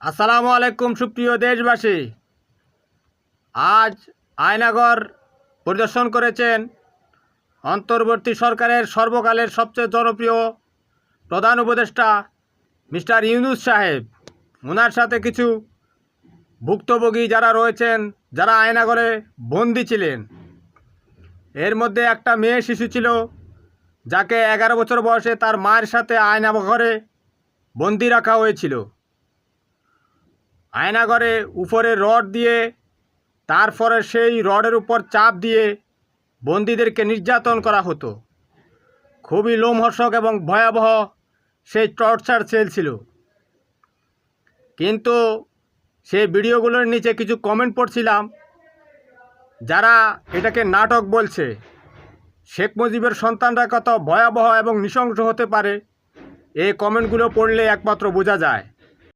আসসালামু আলাইকুম সুপ্রিয় দেশবাসী। আজ আয়নাগর পরিদর্শন করেছেন অন্তর্বর্তী সরকারের সর্বকালের সবচেয়ে জনপ্রিয় প্রধান উপদেষ্টা মিস্টার ইউনূস সাহেব। ওনার সাথে কিছু ভুক্তভোগী যারা রয়েছেন, যারা আয়নাগরে বন্দি ছিলেন। এর মধ্যে একটা মেয়ে শিশু ছিল, যাকে 11 বছর বয়সে তার মায়ের সাথে আয়নাগরে বন্দি রাখা হয়েছিল। আয়নাগরে উপরে রড দিয়ে, তারপরে সেই রডের উপর চাপ দিয়ে বন্দীদেরকে নির্যাতন করা হতো। খুবই লোমহর্ষক এবং ভয়াবহ সেই টর্চার সেল ছিল। কিন্তু সেই ভিডিওগুলোর নিচে কিছু কমেন্ট পড়ছিলাম, যারা এটাকে নাটক বলছে। শেখ মুজিবের সন্তানরা কত ভয়াবহ এবং নৃশংস হতে পারে, এই কমেন্টগুলো পড়লে একমাত্র বোঝা যায়।